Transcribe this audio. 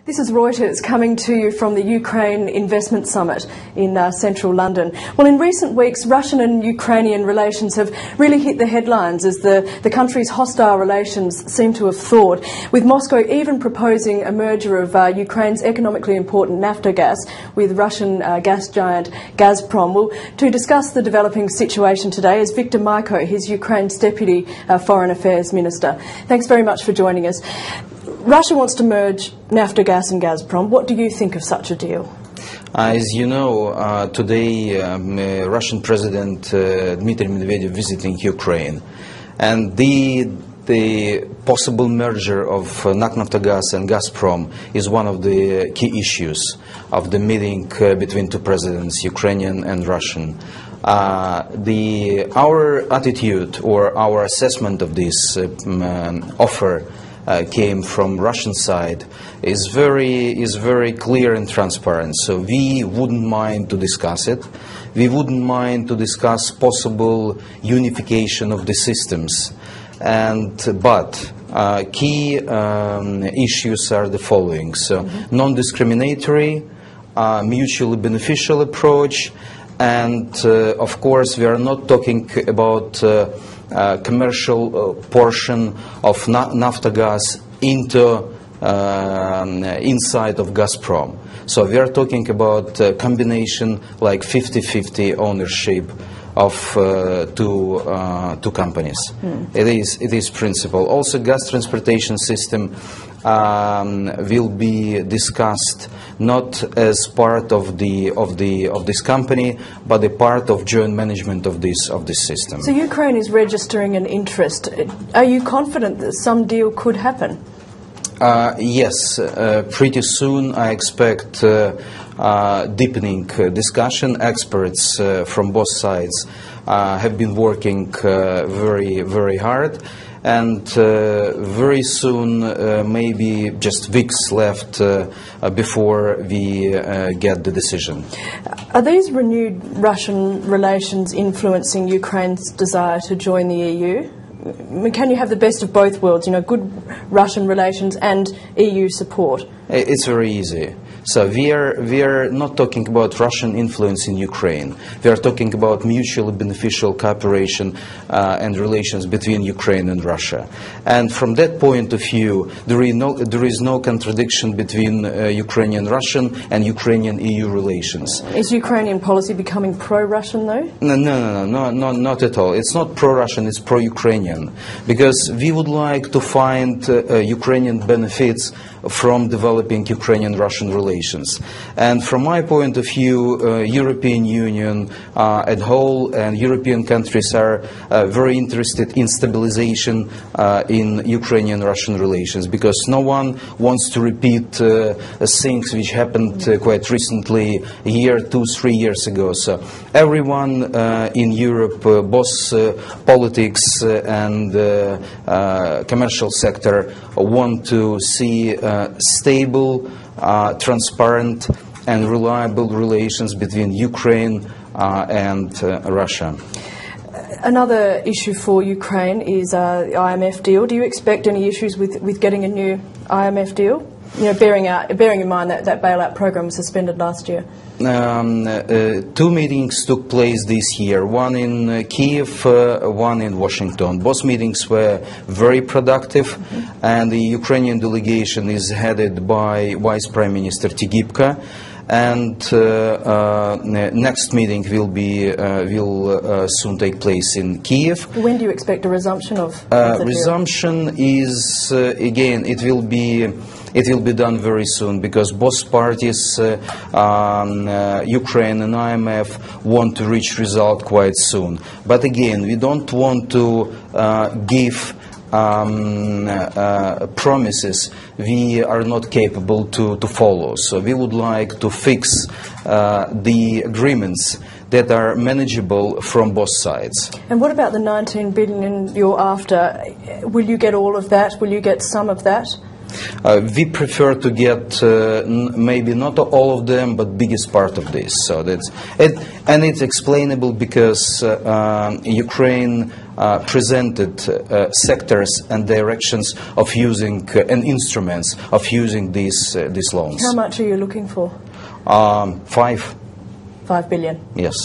This is Reuters coming to you from the Ukrainian Investment Summit in central London. Well, in recent weeks, Russian and Ukrainian relations have really hit the headlines as the countries' hostile relations seem to have thawed, with Moscow even proposing a merger of Ukraine's economically important Naftogaz with Russian gas giant Gazprom. Well, to discuss the developing situation today is Mr Mayko, his Ukraine's Deputy Foreign Affairs Minister. Thanks very much for joining us. Russia wants to merge Naftogaz and Gazprom. What do you think of such a deal? As you know, today Russian President Dmitry Medvedev visiting Ukraine, and the possible merger of Naftogaz and Gazprom is one of the key issues of the meeting between two presidents, Ukrainian and Russian. Our attitude or our assessment of this offer came from Russian side is very clear and transparent. So we wouldn't mind to discuss it. We wouldn't mind to discuss possible unification of the systems. But key issues are the following: so non-discriminatory, mutually beneficial approach, and of course we are not talking about commercial portion of Naftogaz into inside of Gazprom. So we are talking about a combination like 50-50 ownership of two companies. It is principle. Also, gas transportation system will be discussed not as part of this company, but a part of joint management of this system. So Ukraine is registering an interest. Are you confident that some deal could happen? Yes, pretty soon I expect deepening discussion. Experts from both sides have been working very hard, and very soon, maybe just weeks left before we get the decision. Are these renewed Russian relations influencing Ukraine's desire to join the EU? Can you have the best of both worlds, you know, good Russian relations and EU support? It's very easy. So we are not talking about Russian influence in Ukraine. We are talking about mutually beneficial cooperation and relations between Ukraine and Russia. And from that point of view, there is no contradiction between Ukrainian-Russian and Ukrainian-EU relations. Is Ukrainian policy becoming pro-Russian, though? No, not at all. It's not pro-Russian, it's pro-Ukrainian. Because we would like to find Ukrainian benefits from developing Ukrainian-Russian relations. And from my point of view, European Union as a whole and European countries are very interested in stabilization in Ukrainian-Russian relations, because no one wants to repeat things which happened quite recently, a year, 2-3 years ago. So everyone in Europe, both politics and commercial sector, want to see stable, transparent and reliable relations between Ukraine and Russia. Another issue for Ukraine is the IMF deal. Do you expect any issues with getting a new IMF deal? You know, bearing in mind that bailout program was suspended last year. Two meetings took place this year, one in Kiev, one in Washington. Both meetings were very productive, and the Ukrainian delegation is headed by Vice Prime Minister Tygibka. And next meeting will soon take place in Kiev. When do you expect a resumption of the resumption is again, it will be done very soon, because both parties, Ukraine and IMF, want to reach result quite soon. But again, we don't want to give promises we are not capable to follow. So we would like to fix the agreements that are manageable from both sides. And what about the 19 billion you're after? Will you get all of that? Will you get some of that? We prefer to get maybe not all of them, but biggest part of this. So that's it, and it's explainable because Ukraine presented sectors and directions of using and instruments of using these loans. How much are you looking for? 5 billion. Yes.